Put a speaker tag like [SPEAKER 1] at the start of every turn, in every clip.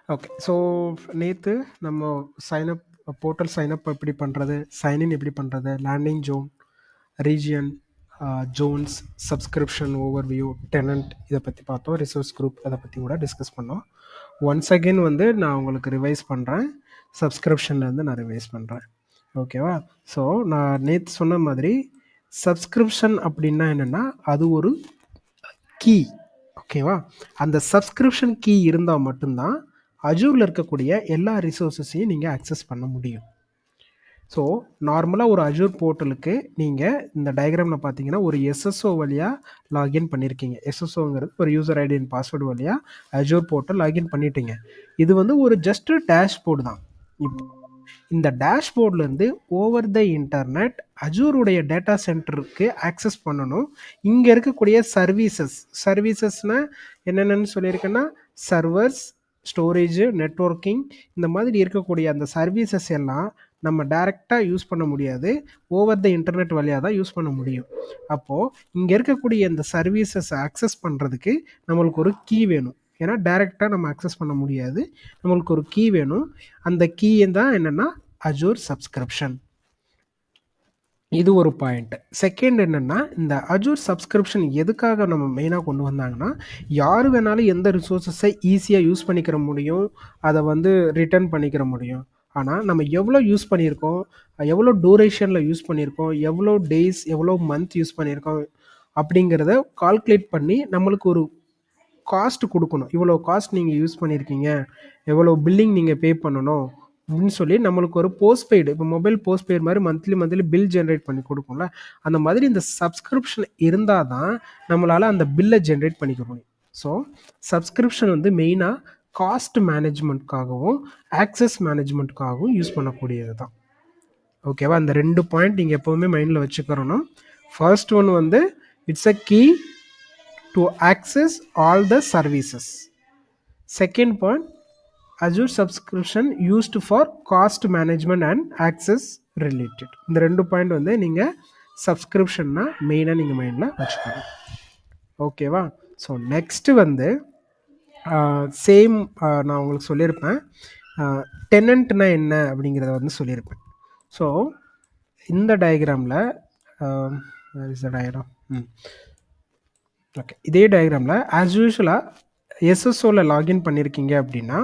[SPEAKER 1] Okay. So நேத்து நம்ம sign-up portal sign-up எப்படி பண்ணுறது, சைன்இன் எப்படி பண்ணுறது, landing zone, region, zones, subscription overview, tenant இதை பற்றி பார்த்தோம். ரிசோர்ஸ் குரூப் அதை பற்றி கூட டிஸ்கஸ் பண்ணோம். ஒன்ஸ் அகெயின் வந்து நான் உங்களுக்கு ரிவைஸ் பண்ணுறேன். சப்ஸ்கிரிப்ஷன்லேருந்து நான் ரிவைஸ் பண்ணுறேன். ஓகேவா? ஸோ நான் நேற்று சொன்ன மாதிரி சப்ஸ்கிரிப்ஷன் அப்படின்னா என்னென்னா அது ஒரு கீ. ஓகேவா? அந்த சப்ஸ்கிரிப்ஷன் கீ இருந்தால் மட்டும்தான் அஜூரில் இருக்கக்கூடிய எல்லா ரிசோர்ஸஸையும் நீங்கள் ஆக்சஸ் பண்ண முடியும். ஸோ நார்மலாக ஒரு அஜூர் போர்ட்டலுக்கு நீங்கள் இந்த டயக்ராமில் பார்த்தீங்கன்னா ஒரு எஸ்எஸ்ஓ வழியாக லாகின் பண்ணியிருக்கீங்க. எஸ்எஸ்ஓங்கிறது ஒரு யூசர் ஐடி அண்ட் பாஸ்வேர்டு வழியாக அஜூர் போர்ட்டல் லாகின் பண்ணிட்டீங்க. இது வந்து ஒரு ஜஸ்ட் டேஷ்போர்டு தான். இப்போ இந்த டேஷ்போர்ட்லேருந்து ஓவர் த இன்டர்நெட் அஜூருடைய டேட்டா சென்டருக்கு ஆக்சஸ் பண்ணணும். இங்கே இருக்கக்கூடிய சர்வீசஸ்னால் என்னென்னு சொல்லியிருக்கேன்னா சர்வர்ஸ், ஸ்டோரேஜு, நெட்வொர்க்கிங், இந்த மாதிரி இருக்கக்கூடிய அந்த சர்வீசஸ் எல்லாம் நம்ம டைரெக்டாக யூஸ் பண்ண முடியாது. ஓவர் த இன்டர்நெட் வழியாக தான் யூஸ் பண்ண முடியும். அப்போது இங்கே இருக்கக்கூடிய இந்த சர்வீசஸ் ஆக்சஸ் பண்ணுறதுக்கு நம்மளுக்கு ஒரு கீ வேணும். ஏன்னா டைரெக்டாக நம்ம ஆக்சஸ் பண்ண முடியாது. நம்மளுக்கு ஒரு கீ வேணும். அந்த கீ தான் என்னென்னா அஜூர் சப்ஸ்கிரிப்ஷன். இது ஒரு பாயிண்ட். செகண்ட் என்னென்னா இந்த அஜூர் சப்ஸ்கிரிப்ஷன் எதுக்காக நம்ம மெயினாக கொண்டு வந்தாங்கன்னா, யார் வேணாலும் எந்த ரிசோர்ஸஸை ஈஸியாக யூஸ் பண்ணிக்கிற முடியும், அதை வந்து ரிட்டர்ன் பண்ணிக்கிற முடியும். ஆனால் நம்ம எவ்வளோ யூஸ் பண்ணியிருக்கோம், எவ்வளோ டூரேஷனில் யூஸ் பண்ணியிருக்கோம், எவ்வளோ டேஸ், எவ்வளோ மந்த் யூஸ் பண்ணியிருக்கோம் அப்படிங்கிறத கால்குலேட் பண்ணி நம்மளுக்கு ஒரு காஸ்ட் கொடுக்கணும். இவ்வளோ காஸ்ட் நீங்கள் யூஸ் பண்ணியிருக்கீங்க, எவ்வளோ பில்லிங் நீங்கள் பே பண்ணணும் அப்படின்னு சொல்லி நம்மளுக்கு ஒரு போஸ்ட்பெய்டு, இப்போ மொபைல் போஸ்ட்பெய்டு மாதிரி மந்த்லி பில் ஜென்ரேட் பண்ணி கொடுக்கும்ல, அந்த மாதிரி இந்த சப்ஸ்கிரிப்ஷன் இருந்தால் தான் நம்மளால் அந்த பில்லை ஜென்ரேட் பண்ணிக்க முடியும். ஸோ சப்ஸ்கிரிப்ஷன் வந்து மெயினாக காஸ்ட் மேனேஜ்மெண்ட்காகவும் ஆக்சஸ் மேனேஜ்மெண்ட்காகவும் யூஸ் பண்ணக்கூடியது தான். ஓகேவா? அந்த 2 பாயிண்ட் நீங்கள் எப்போவுமே மைண்டில் வச்சுக்கிறணும். ஃபர்ஸ்ட் ஒன் வந்து it's a key to access all the services. Second point, Azure subscription used for cost management and access related. இந்த 2 பாயிண்ட் வந்து நீங்கள் சப்ஸ்கிரிப்ஷன்னா மெயினாக நீங்கள் மைண்டில் வச்சுக்கணும். ஓகேவா? ஸோ நெக்ஸ்ட்டு வந்து சேம் நான் உங்களுக்கு சொல்லியிருப்பேன், டெனண்ட்னா என்ன அப்படிங்கிறத வந்து சொல்லியிருப்பேன். ஸோ இந்த டயக்ராமில் இஸ் த டயக்ராம். ஓகே, இதே டயக்ராமில் ஆஸ் யூஷுவலாக எஸ்எஸ்ஓவில் லாகின் பண்ணியிருக்கீங்க அப்படின்னா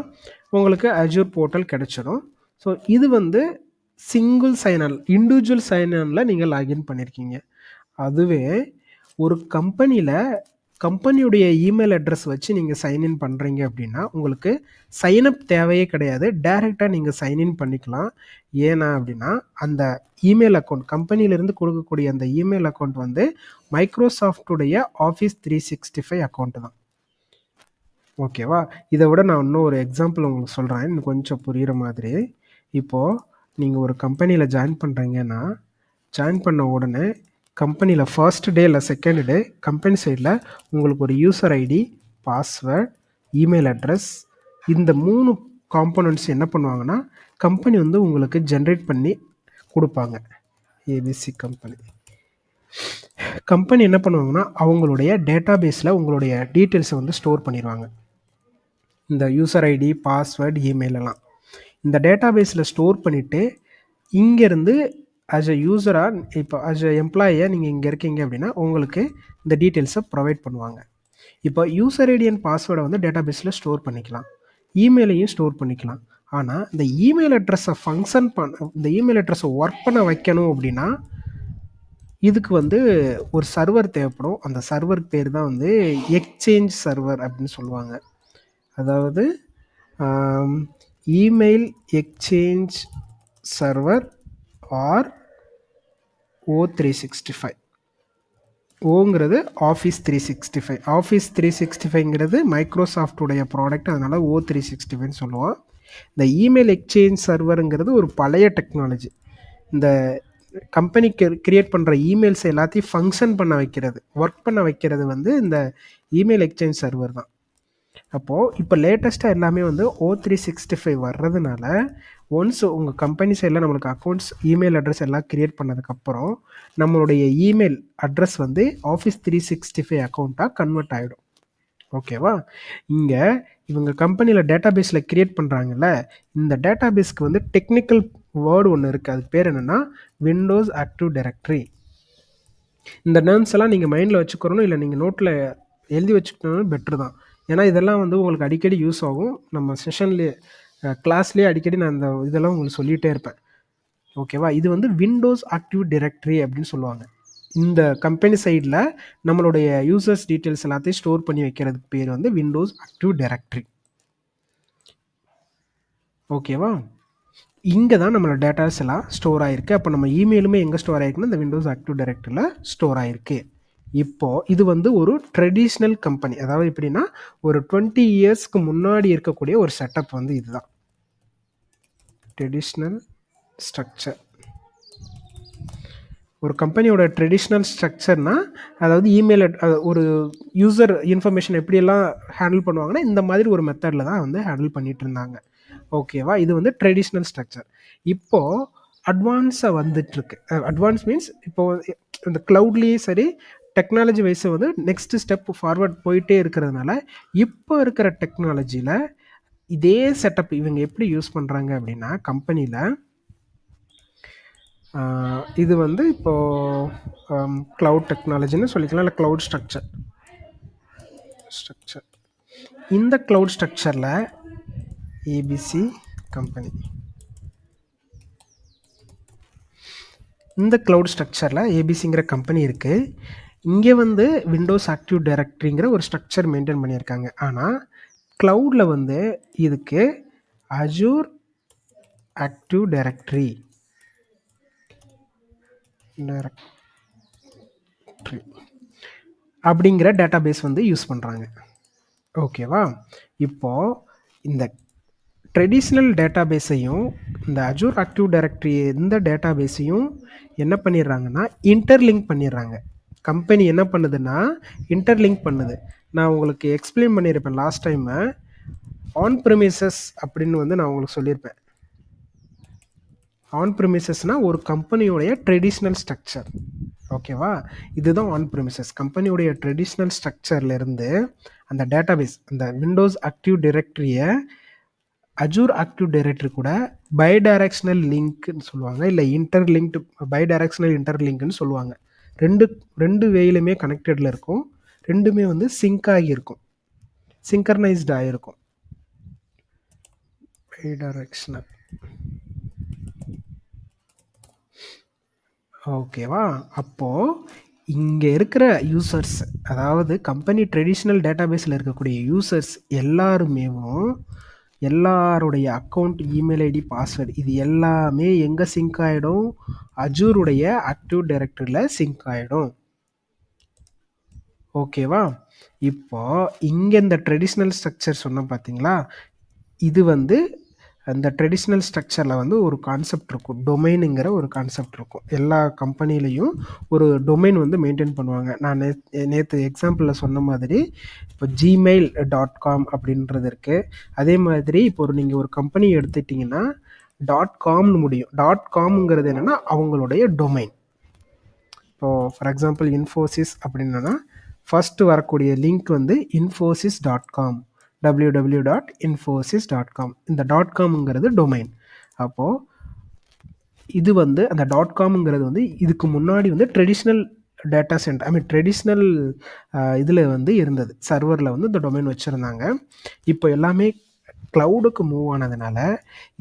[SPEAKER 1] உங்களுக்கு அஜூர் போர்ட்டல் கிடச்சிடும். ஸோ இது வந்து சிங்கிள் சைனல், இண்டிவிஜுவல் சைனனில் நீங்கள் லாகின் பண்ணியிருக்கீங்க. அதுவே ஒரு கம்பெனியுடைய இமெயில் அட்ரஸ் வச்சு நீங்கள் சைன்இன் பண்ணுறீங்க அப்படின்னா உங்களுக்கு சைனப் தேவையே கிடையாது. டைரெக்டாக நீங்கள் சைன்இன் பண்ணிக்கலாம். ஏன்னா அப்படின்னா அந்த இமெயில் அக்கௌண்ட், கம்பெனியிலேருந்து கொடுக்கக்கூடிய அந்த இமெயில் அக்கௌண்ட் வந்து மைக்ரோசாஃப்டுடைய ஆஃபீஸ் 365 அக்கௌண்ட்டு தான். ஓகேவா? இதை விட நான் இன்னும் ஒரு எக்ஸாம்பிள் உங்களுக்கு சொல்கிறேன், இன்னும் கொஞ்சம் புரிகிற மாதிரி. இப்போது நீங்கள் ஒரு கம்பெனியில் ஜாயின் பண்ணுறீங்கன்னா, ஜாயின் பண்ண உடனே கம்பெனியில் ஃபர்ஸ்ட் டே இல்லை செகண்ட் டே கம்பெனி சைடில் உங்களுக்கு ஒரு user ID, password, email address, இந்த 3 காம்போனன்ட்ஸ் என்ன பண்ணுவாங்கன்னா கம்பெனி வந்து உங்களுக்கு ஜென்ரேட் பண்ணி கொடுப்பாங்க. ஏபிசி கம்பெனி என்ன பண்ணுவாங்கன்னா அவங்களுடைய டேட்டா பேஸில் உங்களுடைய டீட்டெயில்ஸை வந்து ஸ்டோர் பண்ணிடுவாங்க. இந்த யூசர் ஐடி, பாஸ்வேர்டு, இமெயிலெல்லாம் இந்த டேட்டா பேஸில் ஸ்டோர் பண்ணிவிட்டு இங்கேருந்து ஆஸ் அ யூஸராக, இப்போ ஆஸ் அ எம்ப்ளாயியாக நீங்கள் இங்கே இருக்கீங்க அப்படின்னா உங்களுக்கு இந்த டீட்டெயில்ஸை ப்ரொவைட் பண்ணுவாங்க. இப்போ யூசர் ஐடி அண்ட் பாஸ்வேர்டை வந்து டேட்டா பேஸில் ஸ்டோர் பண்ணிக்கலாம், இமெயிலையும் ஸ்டோர் பண்ணிக்கலாம். ஆனால் இந்த இமெயில் அட்ரஸை இந்த இமெயில் அட்ரஸை ஒர்க் பண்ண வைக்கணும் அப்படின்னா இதுக்கு வந்து ஒரு சர்வர் தேவைப்படும். அந்த சர்வர் பேர் தான் வந்து எக்ஸ்சேஞ்ச் சர்வர் அப்படின்னு சொல்லுவாங்க. அதாவது email exchange server or O365. ஓங்கிறது ஆஃபீஸ் 365. ஆஃபீஸ் 365ங்கிறது மைக்ரோசாஃப்டுடைய ப்ராடக்ட், அதனால் O365 சொல்லுவோம். இந்த இமெயில் எக்ஸ்சேஞ்ச் சர்வருங்கிறது ஒரு பழைய டெக்னாலஜி. இந்த கம்பெனிக்கு கிரியேட் பண்ணுற இமெயில்ஸ் எல்லாத்தையும் ஃபங்க்ஷன் பண்ண வைக்கிறது, ஒர்க் பண்ண வைக்கிறது வந்து இந்த இமெயில் எக்ஸ்சேஞ்ச் சர்வர் தான். அப்போது இப்போ லேட்டஸ்ட்டாக எல்லாமே வந்து O365 வர்றதுனால ஒன்ஸ் உங்கள் கம்பெனி சைடில் நம்மளுக்கு அக்கௌண்ட்ஸ், இமெயில் அட்ரஸ் எல்லாம் க்ரியேட் பண்ணதுக்கப்புறம் நம்மளுடைய இமெயில் அட்ரஸ் வந்து ஆஃபீஸ் 365 அக்கௌண்ட்டாக கன்வெர்ட் ஆகிடும். ஓகேவா? இங்கே இவங்க கம்பெனியில் டேட்டாபேஸில் கிரியேட் பண்ணுறாங்கல்ல, இந்த டேட்டாபேஸ்க்கு வந்து டெக்னிக்கல் வேர்டு ஒன்று இருக்குது. அதுக்கு பேர் என்னென்னா விண்டோஸ் ஆக்டிவ் டைரக்டரி. இந்த நேம்ஸ் எல்லாம் நீங்கள் மைண்டில் வச்சுக்கிறணும், இல்லை நீங்கள் நோட்டில் எழுதி வச்சுக்கணும், பெட்ரு தான். ஏன்னா இதெல்லாம் வந்து உங்களுக்கு அடிக்கடி யூஸ் ஆகும். நம்ம செஷன்லேயே கிளாஸ்லேயே அடிக்கடி நான் இந்த இதெல்லாம் உங்களுக்கு சொல்லிகிட்டே இருப்பேன். ஓகேவா? இது வந்து விண்டோஸ் ஆக்டிவ் டைரக்டரி அப்படின்னு சொல்லுவாங்க. இந்த கம்பெனி சைடில் நம்மளுடைய யூசர்ஸ் டீட்டெயில்ஸ் எல்லாத்தையும் ஸ்டோர் பண்ணி வைக்கிறதுக்கு பேர் வந்து விண்டோஸ் ஆக்டிவ் டைரக்டரி. ஓகேவா? இங்கே தான் நம்மளோட டேட்டாஸ் எல்லாம் ஸ்டோர் ஆகிருக்கு. அப்போ நம்ம இமெயிலுமே எங்கே ஸ்டோர் ஆகிருக்குன்னா இந்த விண்டோஸ் ஆக்டிவ் டைரக்டரியில் ஸ்டோர் ஆகிருக்கு. இப்போது இது வந்து ஒரு ட்ரெடிஷ்னல் கம்பெனி. அதாவது எப்படின்னா ஒரு 20 இயர்ஸ்க்கு முன்னாடி இருக்கக்கூடிய ஒரு செட்டப் வந்து இதுதான் ட்ரெடிஷ்னல் ஸ்ட்ரக்சர். ஒரு கம்பெனியோட ட்ரெடிஷ்னல் ஸ்ட்ரக்சர்னால் அதாவது இமெயில் ஒரு யூசர் இன்ஃபர்மேஷன் எப்படியெல்லாம் ஹேண்டில் பண்ணுவாங்கன்னா இந்த மாதிரி ஒரு மெத்தடில் தான் வந்து ஹேண்டில் பண்ணிகிட்டு இருந்தாங்க. ஓகேவா? இது வந்து ட்ரெடிஷ்னல் ஸ்ட்ரக்சர். இப்போது அட்வான்ஸாக வந்துட்டுருக்கு. அட்வான்ஸ் மீன்ஸ் இப்போது இந்த க்ளவுட்லேயே சரி, டெக்னாலஜி வைஸை வந்து நெக்ஸ்ட் ஸ்டெப் ஃபார்வர்ட் போயிட்டே இருக்கிறதுனால இப்போ இருக்கிற டெக்னாலஜியில் இதே செட்டப் இவங்க எப்படி யூஸ் பண்ணுறாங்க அப்படின்னா கம்பெனியில் இது வந்து இப்போது க்ளவுட் டெக்னாலஜின்னு சொல்லிக்கலாம், இல்லை க்ளவுட் ஸ்ட்ரக்சர். இந்த க்ளவுட் ஸ்ட்ரக்சரில் ஏபிசி கம்பெனி, இந்த க்ளவுட் ஸ்ட்ரக்சரில் ஏபிசிங்கிற கம்பெனி இருக்குது. இங்கே வந்து விண்டோஸ் ஆக்டிவ் டைரக்டரிங்கிற ஒரு ஸ்ட்ரக்சர் மெயின்டைன் பண்ணியிருக்காங்க. ஆனால் க்ளவுடில் வந்து இதுக்கு அஜூர் ஆக்டிவ் டைரக்டரி அப்படிங்கிற டேட்டாபேஸ் வந்து யூஸ் பண்ணுறாங்க. ஓகேவா? இப்போது இந்த ட்ரெடிஷ்னல் டேட்டாபேஸையும் இந்த அஜூர் ஆக்டிவ் டைரக்டரி இந்த டேட்டாபேஸையும் என்ன பண்ணிடுறாங்கன்னா இன்டர்லிங்க் பண்ணிடுறாங்க. கம்பெனி என்ன பண்ணுதுன்னா இன்டர்லிங்க் பண்ணுது. நான் உங்களுக்கு எக்ஸ்பிளைன் பண்ணியிருப்பேன் லாஸ்ட் டைமு. ஆன் ப்ரிமிசஸ் அப்படின்னு வந்து நான் உங்களுக்கு சொல்லியிருப்பேன். ஆன் ப்ரிமிசஸ்னால் ஒரு கம்பெனியோடைய ட்ரெடிஷ்னல் ஸ்ட்ரக்சர். ஓகேவா? இதுதான் ஆன் ப்ரிமிசஸ். கம்பெனியோடைய ட்ரெடிஷ்னல் ஸ்ட்ரக்சர்லேருந்து அந்த டேட்டாபேஸ், அந்த விண்டோஸ் ஆக்டிவ் டைரக்டரியை அஜூர் ஆக்டிவ் டைரக்டரி கூட பைடைரக்ஷனல் லிங்க்னு சொல்லுவாங்க, இல்லை இன்டர்லிங்க்டு பைடைரக்ஷனல் இன்டர்லிங்க்னு சொல்லுவாங்க. ரெண்டு வேயிலுமே கனெக்டடில் இருக்கும். ரெண்டுமே வந்து சிங்க் ஆகியிருக்கும், சிங்கர்னைஸ்டு ஆகிருக்கும். பைடைரக்ஷனல். ஓகேவா? அப்போது இங்கே இருக்கிற யூசர்ஸ், அதாவது கம்பெனி ட்ரெடிஷ்னல் டேட்டாபேஸில் இருக்கக்கூடிய யூசர்ஸ் எல்லாருமேவும் எல்லாருடைய அக்கௌண்ட், இமெயில் ஐடி, பாஸ்வேர்டு இது எல்லாமே எங்கே சிங்க் ஆகிடும்? அஜூருடைய ஆக்டிவ் டைரக்டரியில் சிங்க் ஆகிடும். ஓகேவா? இப்போ இங்கே இந்த ட்ரெடிஷ்னல் ஸ்ட்ரக்சர் சொன்னோம் பார்த்தீங்களா, இது வந்து அந்த ட்ரெடிஷ்னல் ஸ்ட்ரக்சரில் வந்து ஒரு கான்செப்ட் இருக்கும், டொமைனுங்கிற ஒரு கான்செப்ட் இருக்கும். எல்லா கம்பெனிலையும் ஒரு டொமைன் வந்து மெயின்டைன் பண்ணுவாங்க. நான் நேற்று எக்ஸாம்பிளில் சொன்ன மாதிரி இப்போ gmail.com அப்படின்றது இருக்குது. அதே மாதிரி இப்போ நீங்கள் ஒரு கம்பெனி எடுத்துட்டிங்கன்னா .comனு முடியும். .comங்கிறது என்னென்னா அவங்களுடைய டொமைன். இப்போது ஃபார் எக்ஸாம்பிள் இன்ஃபோசிஸ் அப்படின்னா ஃபஸ்ட்டு வரக்கூடிய லிங்க் வந்து infosys.com, www.infosys.com. இந்த .comங்கிறது டொமைன். அப்போது இது வந்து அந்த .comங்கிறது வந்து இதுக்கு முன்னாடி வந்து ட்ரெடிஷ்னல் டேட்டா சென்டர், ட்ரெடிஷ்னல் இதில் வந்து இருந்தது, சர்வரில் வந்து இந்த டொமைன் வச்சுருந்தாங்க. இப்போ எல்லாமே க்ளவுடுக்கு மூவ் ஆனதுனால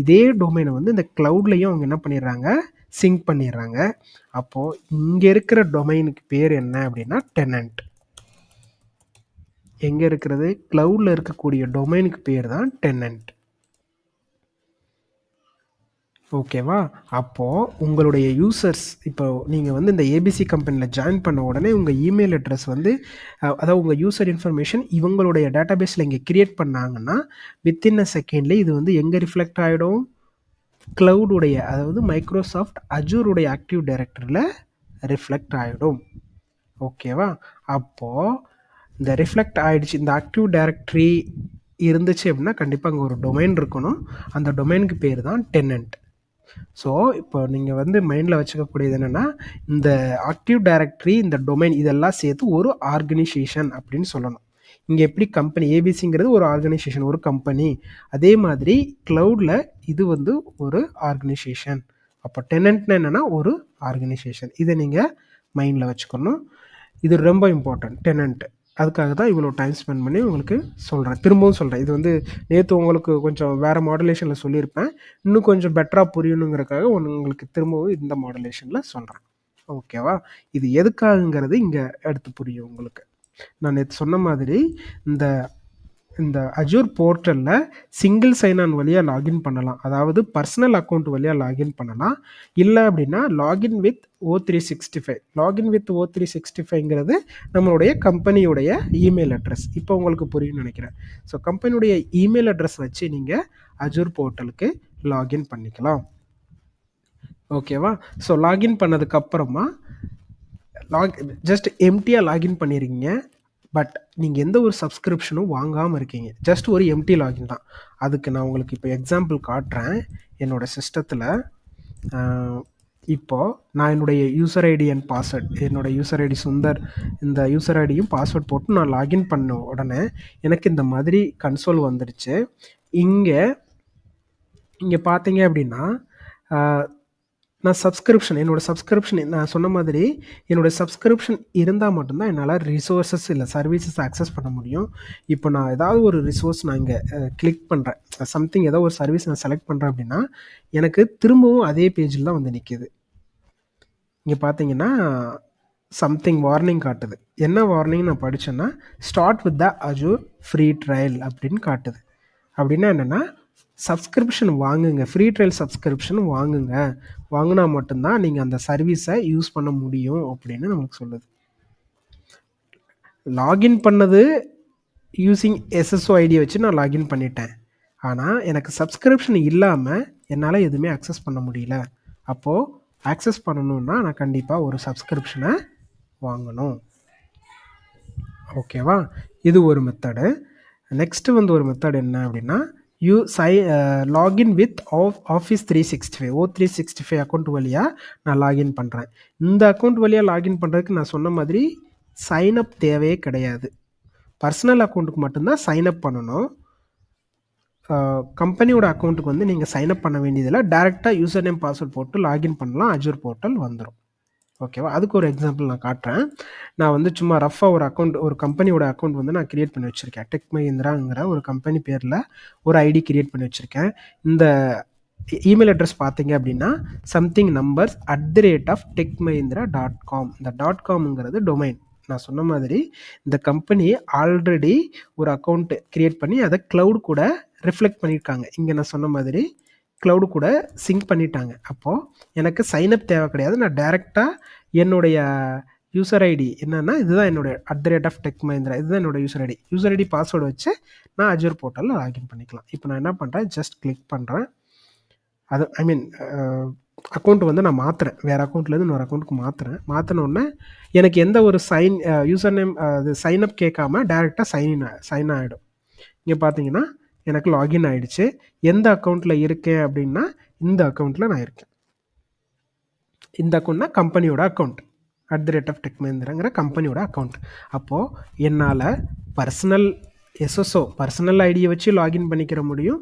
[SPEAKER 1] இதே டொமைனை வந்து இந்த க்ளவுட்லேயும் அவங்க என்ன பண்ணிடுறாங்க? சிங்க் பண்ணிடுறாங்க. அப்போது இங்கே இருக்கிற டொமைனுக்கு பேர் என்ன அப்படின்னா டெனன்ட். எங்கே இருக்கிறது? க்ளவுடில் இருக்கக்கூடிய டொமைனுக்கு பேர் தான் டெனன்ட். ஓகேவா? அப்போது உங்களுடைய யூசர்ஸ், இப்போ நீங்கள் வந்து இந்த ஏபிசி கம்பெனியில் ஜாயின் பண்ண உடனே உங்கள் இமெயில் அட்ரஸ் வந்து அதாவது உங்கள் யூசர் இன்ஃபர்மேஷன் இவங்களுடைய டேட்டாபேஸில் இங்கே கிரியேட் பண்ணாங்கன்னா வித்தின் அ செகண்ட்லேயே இது வந்து எங்கே ரிஃப்ளெக்ட் ஆகிடும்? க்ளவுடுடைய, அதாவது மைக்ரோசாஃப்ட் அஜூருடைய ஆக்டிவ் டைரக்டரியில் ரிஃப்ளெக்ட் ஆகிடும். ஓகேவா? அப்போது இந்த ரிஃப்ளெக்ட் ஆகிடுச்சு, இந்த ஆக்டிவ் டைரக்டரி இருந்துச்சு அப்படின்னா கண்டிப்பாக அங்கே ஒரு டொமைன் இருக்கணும். அந்த டொமைனுக்கு பேர் தான் டெனன்ட். ஸோ இப்போ நீங்கள் வந்து மைண்டில் வச்சுக்கக்கூடியது என்னென்னா இந்த ஆக்டிவ் டைரக்டரி, இந்த டொமைன் இதெல்லாம் சேர்த்து ஒரு ஆர்கனைசேஷன் அப்படின்னு சொல்லணும். இங்கே எப்படி கம்பெனி ஏபிசிங்கிறது ஒரு ஆர்கனைசேஷன், ஒரு கம்பெனி. அதே மாதிரி க்ளவுடில் இது வந்து ஒரு ஆர்கனைசேஷன். அப்போ டெனன்ட்னா என்னென்னா ஒரு ஆர்கனைசேஷன். இதை நீங்கள் மைண்டில் வச்சுக்கணும். இது ரொம்ப இம்பார்ட்டன்ட் டெனன்ட். அதுக்காக தான் இவ்வளோ டைம் ஸ்பெண்ட் பண்ணி உங்களுக்கு சொல்கிறேன். திரும்பவும் சொல்கிறேன், இது வந்து நேற்று உங்களுக்கு கொஞ்சம் வேறு மாடுலேஷனில் சொல்லியிருப்பேன். இன்னும் கொஞ்சம் பெட்டராக புரியணுங்கிறதுக்காக உங்களுக்கு திரும்பவும் இந்த மாடுலேஷனில் சொல்கிறேன். ஓகேவா? இது எதுக்காகங்கிறது இங்கே எடுத்து புரியும் உங்களுக்கு. நான் நேற்று சொன்ன மாதிரி இந்த இந்த அஜூர் போர்ட்டலில் சிங்கிள் சைன் ஆன் வழியாக லாகின் பண்ணலாம். அதாவது பர்சனல் அக்கௌண்ட் வழியாக லாகின் பண்ணலாம். இல்லை அப்படின்னா login with O365. Login with O365ங்கிறது நம்மளுடைய கம்பெனியுடைய இமெயில் அட்ரஸ். இப்போ உங்களுக்கு புரியும்னு நினைக்கிறேன். ஸோ கம்பெனியுடைய இமெயில் அட்ரஸ் வச்சு நீங்கள் அஜூர் போர்ட்டலுக்கு லாகின் பண்ணிக்கலாம். ஓகேவா? ஸோ லாகின் பண்ணதுக்கப்புறமா ஜஸ்ட் எம்டியாக லாகின் பண்ணியிருக்கீங்க. பட் நீங்கள் எந்த ஒரு சப்ஸ்கிரிப்ஷனும் வாங்காமல் இருக்கீங்க. ஜஸ்ட் ஒரு எம்டி லாகின் தான். அதுக்கு நான் உங்களுக்கு இப்போ எக்ஸாம்பிள் காட்டுறேன். என்னோடய சிஸ்டத்தில் இப்போது நான் என்னுடைய யூசர் ஐடி அண்ட் பாஸ்வேர்ட், என்னோடய யூசர் ஐடி சுந்தர், இந்த யூசர் ஐடியும் பாஸ்வேர்ட் போட்டு நான் லாகின் பண்ண உடனே எனக்கு இந்த மாதிரி கன்சோல் வந்துடுச்சு. இங்கே பார்த்தீங்க அப்படின்னா நான் என்னோடய சப்ஸ்கிரிப்ஷன் நான் சொன்ன மாதிரி என்னோடய சப்ஸ்கிரிப்ஷன் இருந்தால் மட்டும்தான் என்னால் ரிசோர்ஸஸ் இல்லை சர்வீசஸ் ஆக்சஸ் பண்ண முடியும். இப்போ நான் ஏதாவது ஒரு ரிசோர்ஸ் நான் இங்கே கிளிக் பண்ணுறேன், சம்திங் ஏதோ ஒரு சர்வீஸ் நான் செலக்ட் பண்ணுறேன் அப்படின்னா எனக்கு திரும்பவும் அதே பேஜில் தான் வந்து நிற்கிது. இங்கே பார்த்தீங்கன்னா சம்திங் வார்னிங் காட்டுது. என்ன வார்னிங் நான் படித்தேன்னா, start with the Azure free trial அப்படின்னு காட்டுது. அப்படின்னா என்னென்னா, சப்ஸ்கிரிப்ஷன் வாங்குங்க, ஃப்ரீ ட்ரையல் சப்ஸ்கிரிப்ஷன் வாங்கினா மட்டும்தான் நீங்கள் அந்த சர்வீஸை யூஸ் பண்ண முடியும் அப்படின்னு நமக்கு சொல்லுது. லாகின் பண்ணது யூஸிங் எஸ்எஸ்ஓ ஐடியை வச்சு நான் லாகின் பண்ணிட்டேன். ஆனால் எனக்கு சப்ஸ்கிரிப்ஷன் இல்லாமல் என்னால் எதுவுமே அக்சஸ் பண்ண முடியல. அப்போது ஆக்சஸ் பண்ணணுன்னா நான் கண்டிப்பாக ஒரு சப்ஸ்கிரிப்ஷனை வாங்கணும். ஓகேவா? இது ஒரு மெத்தடு. நெக்ஸ்ட்டு வந்து ஒரு மெத்தட் என்ன அப்படின்னா, login with office 365 O365 account வழியாக நான் லாகின் பண்ணுறேன். இந்த அக்கௌண்ட் வழியாக லாகின் பண்ணுறதுக்கு நான் சொன்ன மாதிரி சைன்அப் தேவையே கிடையாது. பர்சனல் அக்கௌண்ட்டுக்கு மட்டும்தான் சைன்அப் பண்ணணும். கம்பெனியோட அக்கௌண்ட்டுக்கு வந்து நீங்கள் சைன்அப் பண்ண வேண்டியதில்லை. டேரெக்டாக யூசர் நேம் பாஸ்வேர்ட் போட்டு லாகின் பண்ணலாம், அஜூர் போர்ட்டல் வந்துடும். ஓகேவா? அதுக்கு ஒரு எக்ஸாம்பிள் நான் காட்டுறேன். நான் வந்து சும்மா ரஃபாக ஒரு கம்பெனியோட அக்கௌண்ட் வந்து நான் கிரியேட் பண்ணி வச்சுருக்கேன். டெக் மஹிந்திராங்கிற ஒரு கம்பெனி பேரில் ஒரு ஐடி கிரியேட் பண்ணி வச்சுருக்கேன். இந்த இமெயில் அட்ரஸ் பார்த்தீங்க அப்படின்னா சம்திங் நம்பர்ஸ் @techmahindra.com. இந்த .comங்கிறது டொமைன். நான் சொன்ன மாதிரி இந்த கம்பெனி ஆல்ரெடி ஒரு அக்கௌண்ட் கிரியேட் பண்ணி அதை க்ளவுட் கூட ரிஃப்ளெக்ட் பண்ணியிருக்காங்க. இங்கே நான் சொன்ன மாதிரி க்ளவுடு கூட சிங்க் பண்ணிட்டாங்க. அப்போது எனக்கு சைன்அப் தேவை கிடையாது. நான் டேரெக்டாக என்னுடைய யூசர் ஐடி என்னென்னா, இதுதான் என்னுடைய @techmahindra, இதுதான் என்னோடய யூசர் ஐடி பாஸ்வேர்டு வச்சு நான் அஜூர் போர்ட்டலில் லாகின் பண்ணிக்கலாம். இப்போ நான் என்ன பண்ணுறேன், ஜஸ்ட் கிளிக் பண்ணுறேன். அது அக்கௌண்ட் வந்து நான் மாற்றுறேன், வேறு அக்கௌண்ட்லேருந்து இன்னொரு அக்கௌண்ட்டுக்கு மாற்றினோடனே எனக்கு எந்த ஒரு யூசர் நேம் அது சைன்அப் கேட்காம டேரெக்டாக சைன் ஆகிடும். இங்கே பார்த்தீங்கன்னா எனக்கு லாகின் ஆகிடுச்சு. எந்த அக்கௌண்ட்டில் இருக்கேன் அப்படின்னா இந்த அக்கௌண்ட்டில் நான் இருக்கேன். இந்த அக்கௌண்ட்னா கம்பெனியோட அக்கௌண்ட், @techmahindra கம்பெனியோட அக்கௌண்ட். அப்போது என்னால் பர்சனல் ஐடியை வச்சு லாகின் பண்ணிக்கிற முடியும்,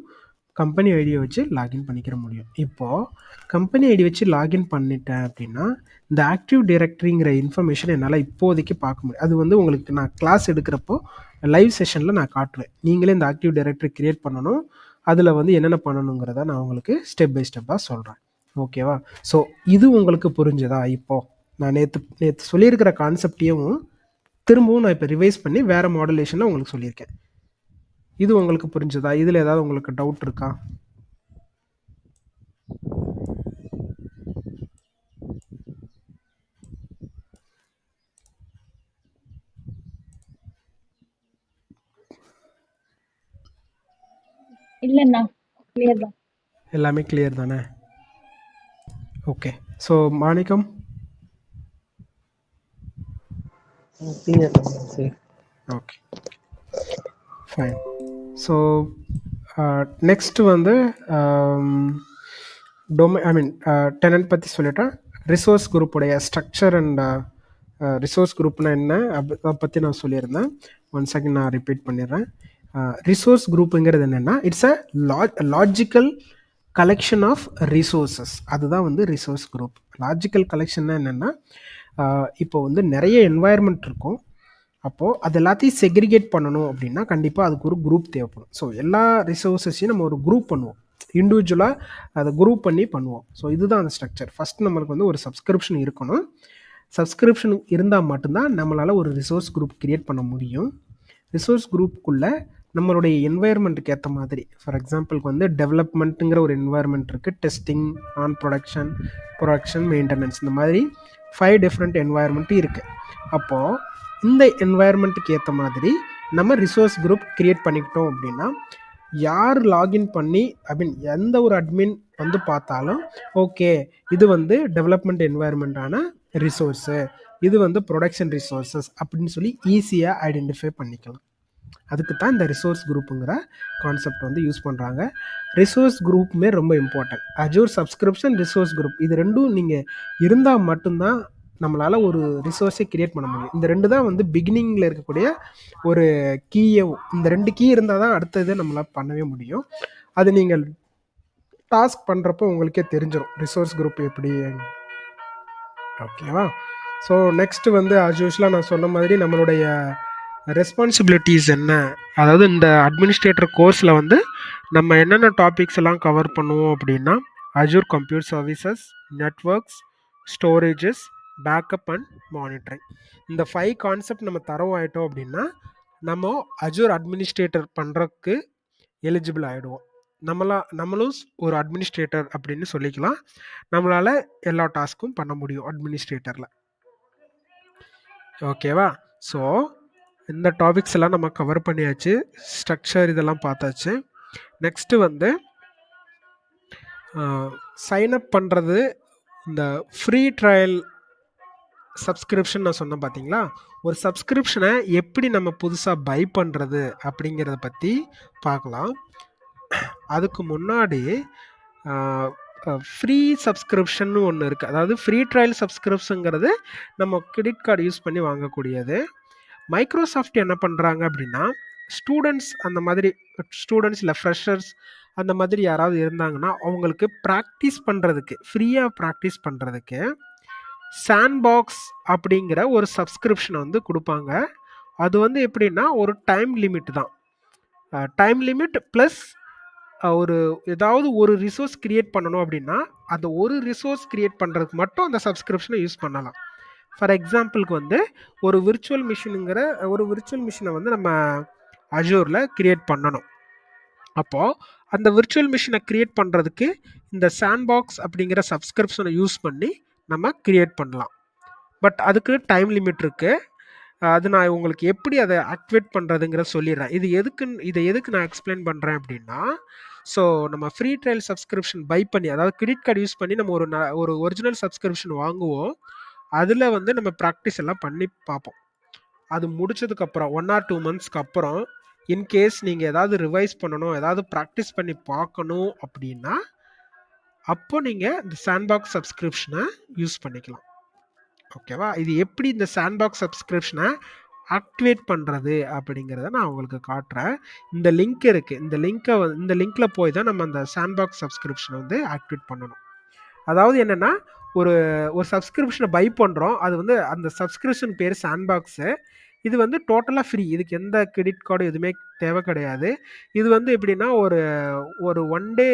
[SPEAKER 1] கம்பெனி ஐடியை வச்சு லாகின் பண்ணிக்கிற முடியும். இப்போது கம்பெனி ஐடி வச்சு லாகின் பண்ணிட்டேன் அப்படின்னா இந்த ஆக்டிவ் டைரக்டரிங்கிற இன்ஃபர்மேஷன் என்னால் இப்போதைக்கு பார்க்க முடியும். அது வந்து உங்களுக்கு நான் கிளாஸ் எடுக்கிறப்போ லைவ் செஷனில் நான் காட்டுவேன். நீங்களே இந்த ஆக்டிவ் டைரக்டரி கிரியேட் பண்ணணும், அதில் வந்து என்னென்ன பண்ணணுங்கிறத நான் உங்களுக்கு ஸ்டெப் பை ஸ்டெப்பாக சொல்கிறேன். ஓகேவா? ஸோ இது உங்களுக்கு புரிஞ்சதா? இப்போது நான் நேற்று சொல்லியிருக்கிற கான்செப்டையும் திரும்பவும் நான் இப்போ ரிவைஸ் பண்ணி வேறு மாடுலேஷனில் உங்களுக்கு சொல்லியிருக்கேன். இது உங்களுக்கு புரிஞ்சதா? இதில் ஏதாவது உங்களுக்கு டவுட் இருக்கா?
[SPEAKER 2] இல்லைண்ணா, கிளியர் தான்.
[SPEAKER 1] எல்லாமே கிளியர் தானே? ஓகே. ஸோ மாணிக்கம்,
[SPEAKER 3] கிளியர் தான் சரி.
[SPEAKER 1] Okay, fine. ஸோ நெக்ஸ்ட்டு வந்து டெனன்ட் பற்றி சொல்லிட்டேன். ரிசோர்ஸ் குரூப்புடைய ஸ்ட்ரக்சர் அண்ட் ரிசோர்ஸ் குரூப்னா என்ன அதை பற்றி நான் சொல்லியிருந்தேன். ஒன் செகண்ட் நான் ரிப்பீட் பண்ணிடுறேன். ரிசோர்ஸ் குரூப்புங்கிறது என்னென்னா it's a logical collection of resources. அதுதான் வந்து ரிசோர்ஸ் குரூப். லாஜிக்கல் கலெக்ஷன்னா என்னென்னா இப்போ வந்து நிறைய என்வாயர்மெண்ட் இருக்கும். அப்போது அது எல்லாத்தையும் செக்ரிகேட் பண்ணணும் அப்படின்னா கண்டிப்பாக அதுக்கு ஒரு குரூப் தேவைப்படும். ஸோ எல்லா ரிசோர்ஸஸையும் நம்ம ஒரு குரூப் பண்ணுவோம், இண்டிவிஜுவலாக அதை குரூப் பண்ணி பண்ணுவோம். ஸோ இதுதான் அந்த ஸ்ட்ரக்சர். ஃபஸ்ட் நம்மளுக்கு வந்து ஒரு சப்ஸ்கிரிப்ஷன் இருக்கணும். சப்ஸ்கிரிப்ஷன் இருந்தால் மட்டும்தான் நம்மளால் ஒரு ரிசோர்ஸ் குரூப் க்ரியேட் பண்ண முடியும். ரிசோர்ஸ் குரூப்புக்குள்ளே நம்மளுடைய என்வாயர்மெண்ட்டுக்கு ஏற்ற மாதிரி, ஃபார் எக்ஸாம்பிளுக்கு வந்து டெவலப்மெண்ட்டுங்கிற ஒரு என்வாயர்மெண்ட் இருக்குது, டெஸ்டிங், ப்ரொடக்ஷன், மெயின்டெனன்ஸ், இந்த மாதிரி 5 டிஃப்ரெண்ட் என்வாயர்மெண்ட்டு இருக்குது. அப்போது இந்த என்வாயர்மெண்ட்டுக்கு ஏற்ற மாதிரி நம்ம ரிசோர்ஸ் குரூப் க்ரியேட் பண்ணிக்கிட்டோம் அப்படின்னா யார் லாகின் பண்ணி எந்த ஒரு அட்மின் வந்து பார்த்தாலும் ஓகே இது வந்து டெவலப்மெண்ட் என்வாயர்மெண்ட்டான ரிசோர்ஸு, இது வந்து ப்ரொடக்ஷன் ரிசோர்ஸஸ் அப்படின்னு சொல்லி ஈஸியாக ஐடென்டிஃபை பண்ணிக்கலாம். அதுக்கு தான் இந்த ரிசோர்ஸ் குரூப்புங்கிற கான்செப்ட் வந்து யூஸ் பண்ணுறாங்க. ரிசோர்ஸ் குரூப்புமே ரொம்ப important. Azure subscription, resource group, இது ரெண்டும் நீங்கள் இருந்தால் மட்டும்தான் நம்மளால் ஒரு ரிசோர்ஸை க்ரியேட் பண்ண முடியும். இந்த ரெண்டு தான் வந்து பிகினிங்கில் இருக்கக்கூடிய ஒரு கீயே. இந்த 2 கீ இருந்தால் தான் அடுத்தது நம்மளால் பண்ணவே முடியும். அது நீங்கள் டாஸ்க் பண்ணுறப்போ உங்களுக்கே தெரிஞ்சிடும் ரிசோர்ஸ் குரூப் எப்படி. ஓகேவா? ஸோ நெக்ஸ்ட் வந்து ஆஸ் யூஸ்வலாக நான் சொன்ன மாதிரி நம்மளுடைய ரெஸ்பான்சிபிலிட்டிஸ் என்ன, அதாவது இந்த அட்மினிஸ்ட்ரேட்டர் கோர்ஸில் வந்து நம்ம என்னென்ன டாபிக்ஸ் எல்லாம் கவர் பண்ணுவோம் அப்படின்னா Azure computer services, networks, storages, backup and monitoring. இந்த 5 கான்செப்ட் நம்ம தரவு ஆகிட்டோம் அப்படின்னா நம்ம அஜூர் அட்மினிஸ்ட்ரேட்டர் பண்ணுறதுக்கு எலிஜிபிள் ஆகிடுவோம். நம்மளும் ஒரு அட்மினிஸ்ட்ரேட்டர் அப்படின்னு சொல்லிக்கலாம். நம்மளால் எல்லா டாஸ்க்கும் பண்ண முடியும் அட்மினிஸ்ட்ரேட்டரில். ஓகேவா? ஸோ இந்த டாபிக்ஸ் எல்லாம் நம்ம கவர் பண்ணியாச்சு. ஸ்ட்ரக்சர் இதெல்லாம் பார்த்தாச்சு. நெக்ஸ்ட்டு வந்து சைன்அப் பண்ணுறது. இந்த ஃப்ரீ ட்ரையல் சப்ஸ்கிரிப்ஷன் நான் சொன்னேன் பார்த்தீங்களா, ஒரு சப்ஸ்கிரிப்ஷனை எப்படி நம்ம புதுசாக பை பண்ணுறது அப்படிங்கிறத பற்றி பார்க்கலாம். அதுக்கு முன்னாடி ஃப்ரீ சப்ஸ்கிரிப்ஷன் ஒன்று இருக்குது. அதாவது ஃப்ரீ ட்ரையல் சப்ஸ்கிரிப்ஷனுங்கிறது நம்ம கிரெடிட் கார்டு யூஸ் பண்ணி வாங்கக்கூடியது. மைக்ரோசாஃப்ட் என்ன பண்ணுறாங்க அப்படின்னா ஸ்டூடெண்ட்ஸ், அந்த மாதிரி ஸ்டூடெண்ட்ஸ் இல்லை ஃப்ரெஷர்ஸ் அந்த மாதிரி யாராவது இருந்தாங்கன்னா அவங்களுக்கு ப்ராக்டிஸ் பண்ணுறதுக்கு, ஃப்ரீயாக ப்ராக்டிஸ் பண்ணுறதுக்கு சாண்ட்பாக்ஸ் அப்படிங்கிற ஒரு சப்ஸ்கிரிப்ஷனை வந்து கொடுப்பாங்க. அது வந்து எப்படின்னா ஒரு டைம் லிமிட் தான். டைம் லிமிட் ப்ளஸ் ஏதாவது ஒரு ரிசோர்ஸ் க்ரியேட் பண்ணணும் அப்படின்னா அந்த ஒரு ரிசோர்ஸ் க்ரியேட் பண்ணுறதுக்கு மட்டும் அந்த சப்ஸ்கிரிப்ஷனை யூஸ் பண்ணலாம். ஃபார் எக்ஸாம்பிளுக்கு வந்து ஒரு விர்ச்சுவல் மிஷினை வந்து நம்ம அஜூரில் க்ரியேட் பண்ணணும். அப்போது அந்த விர்ச்சுவல் மிஷினை க்ரியேட் பண்ணுறதுக்கு இந்த சாண்ட்பாக்ஸ் அப்படிங்கிற சப்ஸ்கிரிப்ஷனை யூஸ் பண்ணி நம்ம க்ரியேட் பண்ணலாம். பட் அதுக்கு டைம் லிமிட் இருக்குது. அது நான் உங்களுக்கு எப்படி அதை ஆக்டிவேட் பண்ணுறதுங்கிற சொல்லிடுறேன். இதை எதுக்கு நான் எக்ஸ்பிளைன் பண்ணுறேன் அப்படின்னா, ஸோ நம்ம ஃப்ரீ ட்ரையல் சப்ஸ்கிரிப்ஷன் பை பண்ணி, அதாவது கிரெடிட் கார்டு யூஸ் பண்ணி நம்ம ஒரு ஒரிஜினல் சப்ஸ்கிரிப்ஷன் வாங்குவோம். அதில் வந்து நம்ம ப்ராக்டிஸ் எல்லாம் பண்ணி பார்ப்போம். அது முடிச்சதுக்கப்புறம் 1 or 2 monthsக்கு அப்புறம் இன்கேஸ் நீங்கள் ஏதாவது ரிவைஸ் பண்ணணும், ஏதாவது ப்ராக்டிஸ் பண்ணி பார்க்கணும் அப்படின்னா அப்போ நீங்கள் இந்த சாண்ட்பாக்ஸ் சப்ஸ்கிரிப்ஷனை யூஸ் பண்ணிக்கலாம். ஓகேவா? இது எப்படி இந்த சாண்ட்பாக்ஸ் சப்ஸ்கிரிப்ஷனை ஆக்டிவேட் பண்ணுறது அப்படிங்கிறத நான் உங்களுக்கு காட்டுறேன். இந்த லிங்க் இருக்குது. இந்த லிங்க்கில் போய் தான் நம்ம அந்த சாண்ட்பாக்ஸ் சப்ஸ்கிரிப்ஷனை வந்து ஆக்டிவேட் பண்ணணும். அதாவது என்னென்னா ஒரு சப்ஸ்கிரிப்ஷனை பை பண்ணுறோம். அது வந்து அந்த சப்ஸ்கிரிப்ஷன் பேர் சாண்ட்பாக்ஸு. இது வந்து டோட்டலாக ஃப்ரீ. இதுக்கு எந்த கிரெடிட் கார்டு எதுவுமே தேவை கிடையாது. இது வந்து எப்படின்னா ஒரு 1 day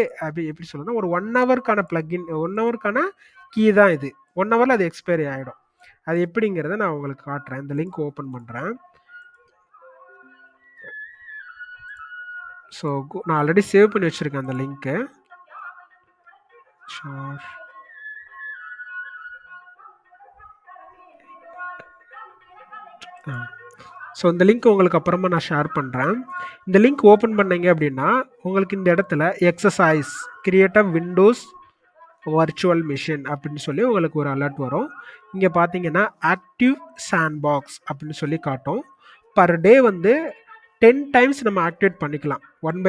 [SPEAKER 1] எப்படி சொல்லணும்னா ஒரு 1 hourக்கான பிளக்இன், 1 hourக்கான கீ தான் இது. 1 hourல அது எக்ஸ்பைரி ஆகிடும். அது எப்படிங்கிறத நான் உங்களுக்கு காட்டுறேன். இந்த லிங்க் ஓப்பன் பண்ணுறேன். ஸோ நான் ஆல்ரெடி சேவ் பண்ணி வச்சுருக்கேன் அந்த லிங்க்கு. ஸோ இந்த லிங்க் உங்களுக்கு அப்புறமா நான் ஷேர் பண்ணுறேன். இந்த லிங்க் ஓப்பன் பண்ணீங்க அப்படின்னா உங்களுக்கு இந்த இடத்துல exercise create a Windows virtual machine அப்படின்னு சொல்லி உங்களுக்கு ஒரு அலர்ட் வரும். இங்கே பார்த்தீங்கன்னா ஆக்டிவ் சாண்ட்பாக்ஸ் அப்படின்னு சொல்லி காட்டும். பர் டே வந்து 10 times நம்ம ஆக்டிவேட் பண்ணிக்கலாம். ஒன்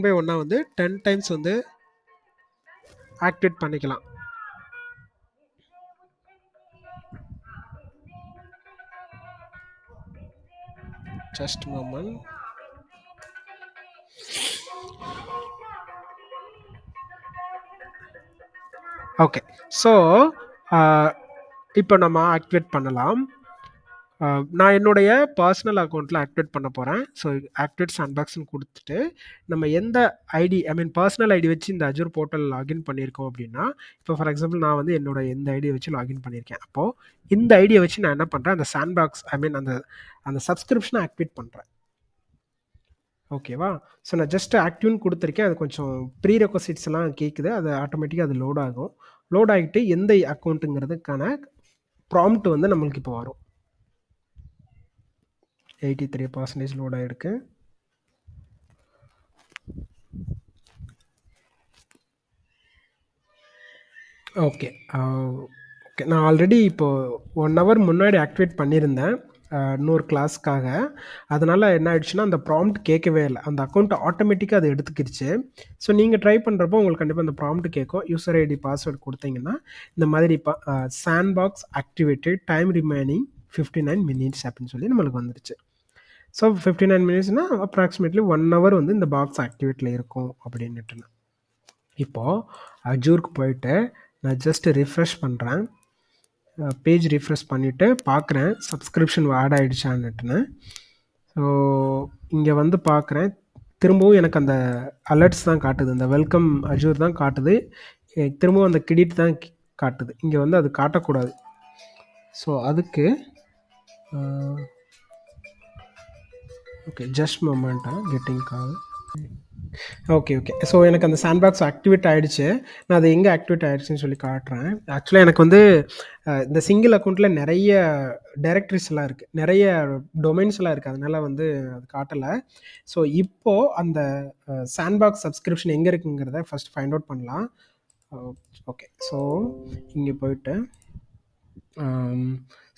[SPEAKER 1] பை ஒன்னாக வந்து 10 times வந்து ஆக்டிவேட் பண்ணிக்கலாம். just moment. ஓகே, ஸோ இப்போ நம்ம ஆக்டிவேட் பண்ணலாம். நான் என்னுடைய பர்சனல் அக்கௌண்ட்டில் ஆக்டிவேட் பண்ண போகிறேன். ஸோ ஆக்டிவேட் சாண்ட்பாக்ஸ்னு கொடுத்துட்டு நம்ம எந்த ஐடி, ஐ மீன் பர்சனல் ஐடி வச்சு இந்த அஜூர் போர்ட்டல் லாகின் பண்ணியிருக்கோம் அப்படின்னா, இப்போ ஃபார் எக்ஸாம்பிள் நான் வந்து என்னோட எந்த ஐடியை வச்சு லாகின் பண்ணியிருக்கேன். அப்போது இந்த ஐடியை வச்சு நான் என்ன பண்ணுறேன், அந்த சாண்ட்பாக்ஸ் ஐ மீன் அந்த சப்ஸ்கிரிப்ஷனை ஆக்டிவேட் பண்ணுறேன். ஓகேவா? ஸோ நான் ஜஸ்ட் ஆக்டிவ்னு கொடுத்துருக்கேன். அது கொஞ்சம் ப்ரீ ரெக்வசிட்ஸ் எல்லாம் கேட்குது. அது ஆட்டோமேட்டிக்காக அது லோட் ஆகும். லோட் ஆகிட்டு எந்த அக்கௌண்ட்டுங்கிறதுக்கான ப்ராம்ப்ட் வந்து நம்மளுக்கு இப்போ வரும். 83% லோட் ஆகிருக்கு. ஓகே ஓகே, நான் ஆல்ரெடி இப்போது 1 hour முன்னாடி ஆக்டிவேட் பண்ணியிருந்தேன் இன்னொரு கிளாஸ்க்காக. அதனால் என்ன ஆயிடுச்சுன்னா, அந்த ப்ராம்ப்ட் கேட்கவே இல்லை. அந்த அக்கௌண்ட்டை ஆட்டோமேட்டிக்காக அது எடுத்துக்கிடுச்சு. ஸோ நீங்கள் ட்ரை பண்ணுறப்போ உங்களுக்கு கண்டிப்பாக அந்த ப்ராம்ப்ட் கேட்கும். யூசர் ஐடி பாஸ்வேர்டு கொடுத்தீங்கன்னா இந்த மாதிரி sandbox activated time remaining 59 minutes அப்படின்னு சொல்லி நம்மளுக்கு வந்துடுச்சு. ஸோ 59 minutesனால் அப்ராக்சிமேட்லி 1 hour வந்து இந்த பாக்ஸ் ஆக்டிவேட்டில் இருக்கும் அப்படின்னுட்டு. இப்போது அஜூருக்கு போயிட்டு நான் ஜஸ்ட் ரிஃப்ரெஷ் பண்ணுறேன். பேஜ் ரிஃப்ரெஷ் பண்ணிவிட்டு பார்க்குறேன் சப்ஸ்கிரிப்ஷன் ஆட் ஆகிடுச்சான்னுட்டுன்னு. ஸோ இங்கே வந்து பார்க்குறேன், திரும்பவும் எனக்கு அந்த அலர்ட்ஸ் தான் காட்டுது. இந்த வெல்கம் அஜூர் தான் காட்டுது. திரும்பவும் அந்த கிரெடிட் தான் காட்டுது. இங்கே வந்து அது காட்டக்கூடாது. ஸோ அதுக்கு ஓகே, ஜஸ்ட் மொமெண்ட்டாக கெட்டிங் கால். ஓகே ஓகே, ஸோ எனக்கு அந்த சாண்ட்பாக்ஸ் ஆக்டிவேட் ஆகிடுச்சு. நான் அது எங்கே ஆக்டிவேட் ஆகிடுச்சின்னு சொல்லி காட்டுறேன். ஆக்சுவலாக எனக்கு வந்து இந்த சிங்கிள் அக்கௌண்ட்டில் நிறைய டைரக்டரிஸ் எல்லாம் இருக்குது, நிறைய டொமைன்ஸ் எல்லாம் இருக்குது. அதனால் வந்து அது காட்டலை. ஸோ இப்போது அந்த சாண்ட்பாக்ஸ் சப்ஸ்கிரிப்ஷன் எங்கே இருக்குங்கிறத ஃபஸ்ட் ஃபைண்ட் அவுட் பண்ணலாம். ஓகே, ஸோ இங்கே போயிட்டு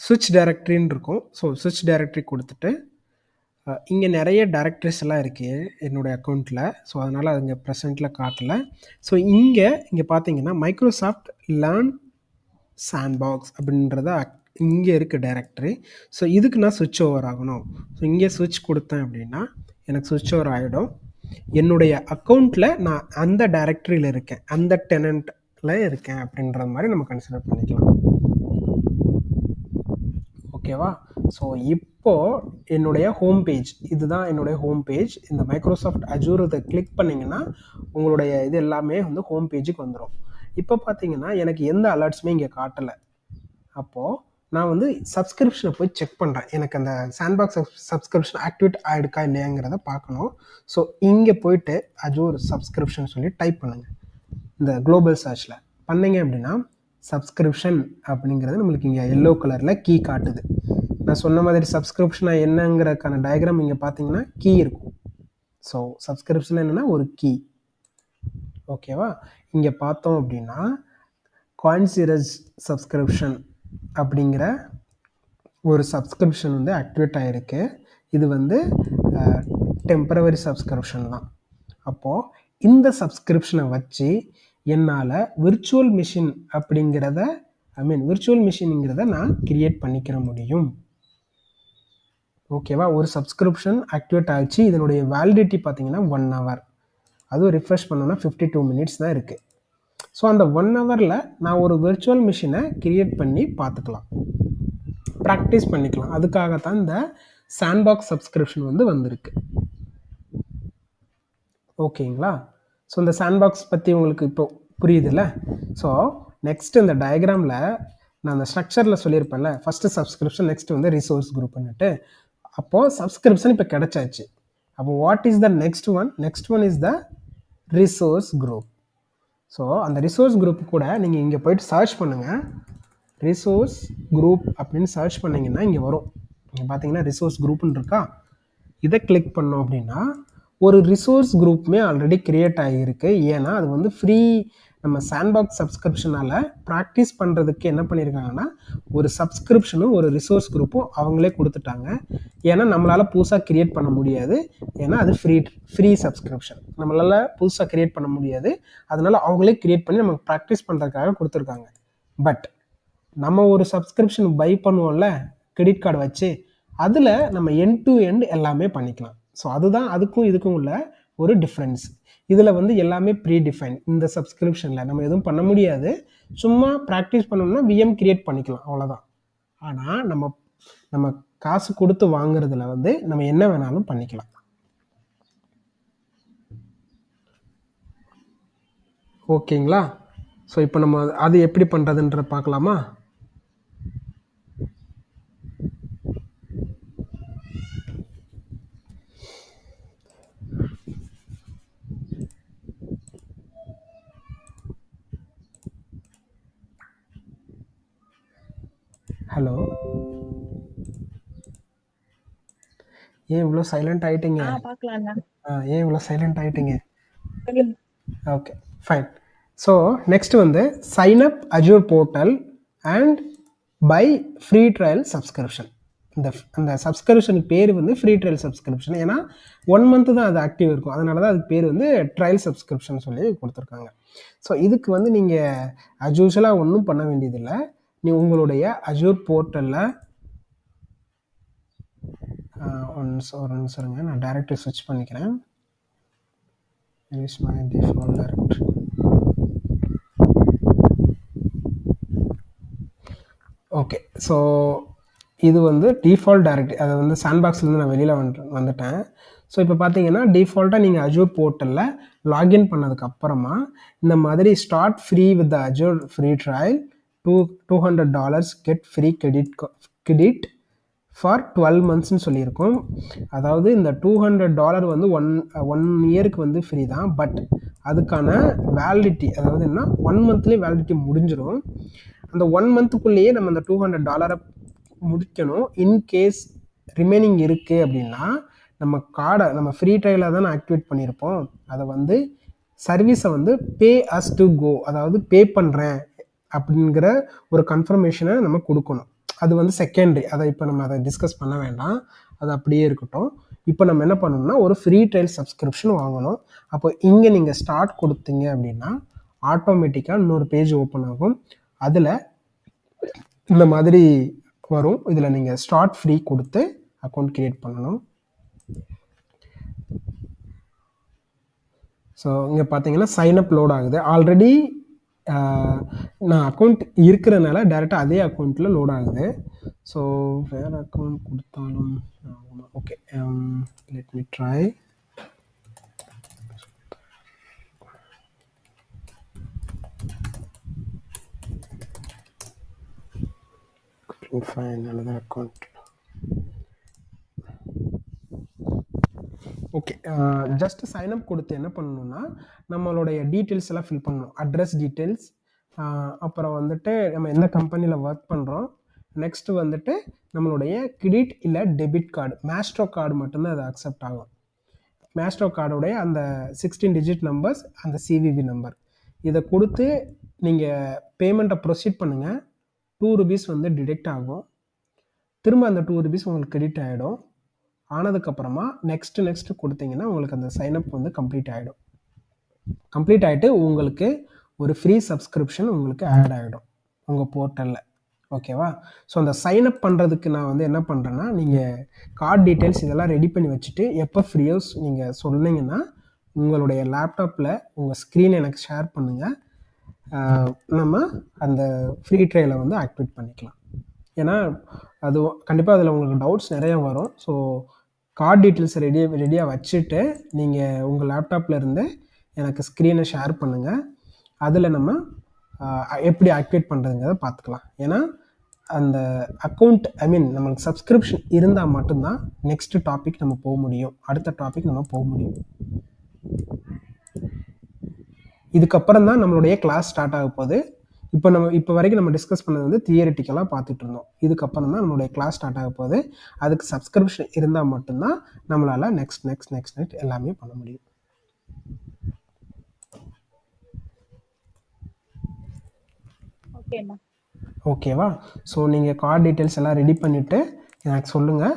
[SPEAKER 1] சுவிட்ச் டைரக்டரின்னு இருக்கும். ஸோ சுவிட்ச் டைரக்டரி கொடுத்துட்டு இங்கே நிறைய டைரக்டரிஸ் எல்லாம் இருக்குது என்னுடைய அக்கௌண்ட்டில். ஸோ அதனால் அது இங்கே ப்ரெசென்ட்டில் காட்டலை. ஸோ இங்கே பார்த்தீங்கன்னா மைக்ரோசாஃப்ட் லேர்ன் சாண்ட்பாக்ஸ் அப்படின்றத இங்கே இருக்குது டைரக்டரி. ஸோ இதுக்கு நான் சுவிட்ச் ஓவர் ஆகணும். ஸோ இங்கே சுவிட்ச் கொடுத்தேன் அப்படின்னா எனக்கு சுவிட்ச் ஓவர் ஆகிடும். என்னுடைய அக்கௌண்ட்டில் நான் அந்த டைரக்டரியில் இருக்கேன், அந்த டெனண்ட்டில் இருக்கேன் அப்படின்ற மாதிரி நம்ம கன்சிடர் பண்ணிக்கலாம். ஓகேவா? ஸோ இப்போது என்னுடைய ஹோம் பேஜ், இதுதான் என்னுடைய ஹோம் பேஜ். இந்த மைக்ரோசாஃப்ட் அஜூர் இதை கிளிக் பண்ணிங்கன்னா உங்களுடைய இது எல்லாமே வந்து ஹோம் பேஜுக்கு வந்துடும். இப்போ பார்த்தீங்கன்னா எனக்கு எந்த அலர்ட்ஸுமே இங்கே காட்டலை. அப்போது நான் வந்து சப்ஸ்கிரிப்ஷனை போய் செக் பண்ணுறேன். எனக்கு அந்த சாண்ட்பாக்ஸ் சப்ஸ்கிரிப்ஷன் ஆக்டிவேட் ஆகிடுக்கா இல்லையாங்கிறத பார்க்கணும். ஸோ இங்கே போயிட்டு அஜூர் சப்ஸ்கிரிப்ஷன் சொல்லி டைப் பண்ணுங்கள். இந்த குளோபல் சர்ச்சில் பண்ணிங்க அப்படின்னா சப்ஸ்கிரிப்ஷன் அப்படிங்கிறது நம்மளுக்கு இங்கே எல்லோ கலரில் கீ காட்டுது. நான் சொன்ன மாதிரி சப்ஸ்கிரிப்ஷனாக என்னங்கிறதுக்கான டயக்ராம் இங்கே பார்த்தீங்கன்னா கீ இருக்கும். ஸோ சப்ஸ்கிரிப்ஷன் என்னென்னா ஒரு கீ. ஓகேவா? இங்கே பார்த்தோம் அப்படின்னா கான்சியஸ் சப்ஸ்கிரிப்ஷன் அப்படிங்கிற ஒரு சப்ஸ்கிரிப்ஷன் வந்து ஆக்டிவேட் ஆகிருக்கு. இது வந்து டெம்பரவரி சப்ஸ்கிரிப்ஷன் தான். அப்போது இந்த சப்ஸ்கிரிப்ஷனை வச்சு என்னால் விர்ச்சுவல் மிஷின் அப்படிங்கிறத விர்ச்சுவல் மிஷினுங்கிறத நான் கிரியேட் பண்ணிக்கிற முடியும். ஓகேவா? ஒரு சப்ஸ்கிரிப்ஷன் ஆக்டிவேட் ஆகிடுச்சு. இதனுடைய வேலிடிட்டி பார்த்தீங்கன்னா 1 hour. அதுவும் ரிஃப்ரெஷ் பண்ணோன்னா 52 minutes தான் இருக்குது. ஸோ அந்த 1 hourல நான் ஒரு விர்ச்சுவல் மிஷினை கிரியேட் பண்ணி பார்த்துக்கலாம், ப்ராக்டிஸ் பண்ணிக்கலாம். அதுக்காகத்தான் இந்த சாண்ட்பாக்ஸ் சப்ஸ்கிரிப்ஷன் வந்து வந்திருக்கு. ஓகேங்களா? ஸோ இந்த சாண்ட்பாக்ஸ் பற்றி உங்களுக்கு இப்போ புரியுதுல்ல? ஸோ நெக்ஸ்ட் இந்த டயக்ராமில் நான் அந்த ஸ்ட்ரக்சரில் சொல்லியிருப்பேன்ல, ஃபஸ்ட்டு சப்ஸ்கிரிப்ஷன், நெக்ஸ்ட் வந்து ரிசோர்ஸ் குரூப்னுட்டு. அப்போது சப்ஸ்கிரிப்ஷன் இப்போ கிடச்சாச்சு. அப்போ what is the next one? Next one is the resource group. So அந்த ரிசோர்ஸ் குரூப் கூட நீங்கள் இங்கே போய்ட்டு சர்ச் பண்ணுங்கள். ரிசோர்ஸ் குரூப் அப்படின்னு சர்ச் பண்ணிங்கன்னா இங்கே வரும். இங்கே பார்த்தீங்கன்னா ரிசோர்ஸ் குரூப்னு இருக்கா? இதை கிளிக் பண்ணோம் அப்படின்னா ஒரு ரிசோர்ஸ் குரூப்புமே ஆல்ரெடி கிரியேட் ஆகியிருக்கு. ஏன்னா அது வந்து ஃப்ரீ, நம்ம சாண்ட்பாக்ஸ் சப்ஸ்கிரிப்ஷனால் ப்ராக்டிஸ் பண்ணுறதுக்கு என்ன பண்ணியிருக்காங்கன்னா ஒரு சப்ஸ்கிரிப்ஷனும் ஒரு ரிசோர்ஸ் குரூப்பும் அவங்களே கொடுத்துட்டாங்க. ஏன்னா நம்மளால் புதுசாக கிரியேட் பண்ண முடியாது. ஏன்னா அது ஃப்ரீ சப்ஸ்கிரிப்ஷன், நம்மளால் புதுசாக கிரியேட் பண்ண முடியாது. அதனால் அவங்களே கிரியேட் பண்ணி நமக்கு ப்ராக்டிஸ் பண்ணுறதுக்காக கொடுத்துருக்காங்க. பட் நம்ம ஒரு சப்ஸ்கிரிப்ஷன் பை பண்ணுவோம்ல கிரெடிட் கார்டு வச்சு, அதில் நம்ம எண்ட் டு எண்ட் எல்லாமே பண்ணிக்கலாம். ஸோ அதுதான் அதுக்கும் இதுக்கும் உள்ள ஒரு டிஃப்ரென்ஸ். இதில் வந்து எல்லாமே ப்ரீ டிஃபைன். இந்த சப்ஸ்கிரிப்ஷனில் நம்ம எதுவும் பண்ண முடியாது. சும்மா ப்ராக்டிஸ் பண்ணோம்னா விஎம் கிரியேட் பண்ணிக்கலாம், அவ்வளோதான். ஆனால் நம்ம காசு கொடுத்து வாங்குறதுல வந்து நம்ம என்ன வேணாலும் பண்ணிக்கலாம். ஓகேங்களா? ஸோ இப்போ நம்ம அது எப்படி பண்ணுறதுன்ற பார்க்கலாமா? ஹலோ, ஏன் இவ்வளோ சைலண்ட் ஆயிட்டீங்க?
[SPEAKER 2] பார்க்கலாம்ண்ணா.
[SPEAKER 1] ஏன் இவ்வளோ சைலண்ட் ஆயிட்டீங்க?
[SPEAKER 2] சொல்லுங்க.
[SPEAKER 1] Okay, fine. ஸோ நெக்ஸ்ட் வந்து sign up Azure portal and by free trial subscription. அந்த சப்ஸ்கிரிப்ஷனுக்கு பேர் வந்து ஃப்ரீ ட்ரையல் சப்ஸ்கிரிப்ஷன். ஏன்னா 1 month தான் அது ஆக்டிவ் இருக்கும். அதனால தான் அதுக்கு பேர் வந்து ட்ரையல் சப்ஸ்கிரிப்ஷன் சொல்லி கொடுத்துருக்காங்க. ஸோ இதுக்கு வந்து நீங்கள் அஜூஷலாக ஒன்றும் பண்ண வேண்டியதில்லை. உங்களுடைய அஜூர் போர்ட்டலில் ஒரு நிமிஷம் இருங்க, நான் டைரக்டரி ஸ்விட்ச் பண்ணிக்கிறேன். My default directory. Okay, so இது வந்து டிஃபால்ட் டைரக்டரி. அதை வந்து சாண்ட்பாக்ஸ்லேருந்து நான் வெளியில் வந்துட்டேன். ஸோ இப்போ பார்த்தீங்கன்னா டிஃபால்ட்டாக நீங்கள் அஜூர் போர்ட்டலில் லாகின் பண்ணதுக்கு அப்புறமா இந்த மாதிரி start free with the Azure free trial $200 get free credit for 12 monthsன்னு சொல்லியிருக்கோம். அதாவது இந்த $200 வந்து ஒன் இயருக்கு வந்து ஃப்ரீ தான். பட் அதுக்கான வேலிடிட்டி, அதாவது என்ன, 1 monthலேயே வேலிடிட்டி முடிஞ்சிடும். அந்த 1 monthக்குள்ளேயே நம்ம அந்த $200 முடிக்கணும். இன்கேஸ் ரிமைனிங் இருக்குது அப்படின்னா நம்ம கார்டை நம்ம ஃப்ரீ ட்ரையலாக தானே ஆக்டிவேட் பண்ணியிருப்போம். அதை வந்து சர்வீஸை வந்து பே அஸ் டு கோ, அதாவது பே பண்ணுறேன் அப்படிங்கிற ஒரு கன்ஃபர்மேஷனை நம்ம கொடுக்கணும். அது வந்து செகண்டரி. அதை இப்போ நம்ம அதை டிஸ்கஸ் பண்ண வேண்டாம், அது அப்படியே இருக்கட்டும். இப்போ நம்ம என்ன பண்ணணும்னா ஒரு ஃப்ரீ ட்ரையல் சப்ஸ்கிரிப்ஷன் வாங்கணும். அப்போ இங்கே நீங்கள் ஸ்டார்ட் கொடுத்தீங்க அப்படின்னா ஆட்டோமேட்டிக்காக இன்னொரு பேஜ் ஓப்பன் ஆகும். அதில் இந்த மாதிரி வரும். இதில் நீங்கள் ஸ்டார்ட் ஃப்ரீ கொடுத்து அக்கௌண்ட் கிரியேட் பண்ணணும். ஸோ இங்கே பார்த்தீங்கன்னா சைன்அப் லோட் ஆகுது. ஆல்ரெடி நான் அக்கௌண்ட் இருக்கிறனால டேரெக்டாக அதே அக்கௌண்ட்டில் லோட் ஆகுது. ஸோ வேறு அக்கௌண்ட் கொடுத்தாலும் okay, let me try. Find another account. Okay, just sign up கொடுத்து என்ன பண்ணணும்னா நம்மளுடைய டீட்டெயில்ஸ் எல்லாம் ஃபில் பண்ணணும். அட்ரஸ் டீட்டெயில்ஸ், அப்புறம் வந்துட்டு நம்ம எந்த கம்பெனியில் ஒர்க் பண்ணுறோம், நெக்ஸ்ட்டு வந்துட்டு நம்மளுடைய கிரெடிட் இல்லை டெபிட் கார்டு, மேஸ்ட்ரோ கார்டு மட்டும்தான் அது அக்செப்ட் ஆகும். மேஸ்ட்ரோ கார்டோடைய அந்த 16 digit நம்பர்ஸ், அந்த சிவிவி நம்பர், இதை கொடுத்து நீங்கள் பேமெண்ட்டை ப்ரொசீட் பண்ணுங்கள். ₹2 வந்து டிடெக்ட் ஆகும். திரும்ப அந்த ₹2 உங்களுக்கு கிரெடிட் ஆகிடும். ஆனதுக்கப்புறமா நெக்ஸ்ட்டு கொடுத்தீங்கன்னா உங்களுக்கு அந்த சைனப் வந்து கம்ப்ளீட் ஆகிடும். கம்ப்ளீட் ஆகிட்டு உங்களுக்கு ஒரு ஃப்ரீ சப்ஸ்கிரிப்ஷன் உங்களுக்கு ஆட் ஆகிடும் உங்கள் போர்ட்டலில். ஓகேவா? ஸோ அந்த சைனப் பண்ணுறதுக்கு நான் வந்து என்ன பண்ணுறேன்னா, நீங்கள் கார்டு டீட்டெயில்ஸ் இதெல்லாம் ரெடி பண்ணி வச்சுட்டு எப்போ ஃப்ரீயோஸ் நீங்கள் சொன்னீங்கன்னா உங்களுடைய லேப்டாப்பில் உங்கள் ஸ்க்ரீனை எனக்கு ஷேர் பண்ணுங்கள். நம்ம அந்த ஃப்ரீ ட்ரையலை வந்து ஆக்டிவேட் பண்ணிக்கலாம். ஏன்னா அது கண்டிப்பாக அதில் உங்களுக்கு டவுட்ஸ் நிறையா வரும். ஸோ கார்டு டீட்டெயில்ஸை ரெடியாக வச்சுட்டு நீங்கள் உங்கள் லேப்டாப்பில் இருந்து எனக்கு ஸ்க்ரீனை ஷேர் பண்ணுங்கள். அதில் நம்ம எப்படி ஆக்டிவேட் பண்ணுறதுங்கிறத பார்த்துக்கலாம். ஏன்னா அந்த அக்கௌண்ட் நம்மளுக்கு சப்ஸ்கிரிப்ஷன் இருந்தால் மட்டும்தான் நெக்ஸ்ட் டாபிக் நம்ம போக முடியும், அடுத்த டாபிக் நம்ம போக முடியும். இதுக்கப்புறம் தான் நம்மளுடைய கிளாஸ் ஸ்டார்ட் ஆக போகுது. இப்போ வரைக்கும் நம்ம டிஸ்கஸ் பண்ணது வந்து தியரிட்டிக்கலாக பார்த்துட்டு இருந்தோம். இதுக்கப்புறம் தான் நம்மளுடைய கிளாஸ் ஸ்டார்ட் ஆக போகுது. அதுக்கு சப்ஸ்கிரிப்ஷன் இருந்தால் மட்டும்தான் நம்மளால் நெக்ஸ்ட் எல்லாமே பண்ண முடியும். ஓகேவா? ஸோ நீங்கள் கார்டு டீட்டெயில்ஸ் எல்லாம் ரெடி பண்ணிவிட்டு எனக்கு சொல்லுங்கள்.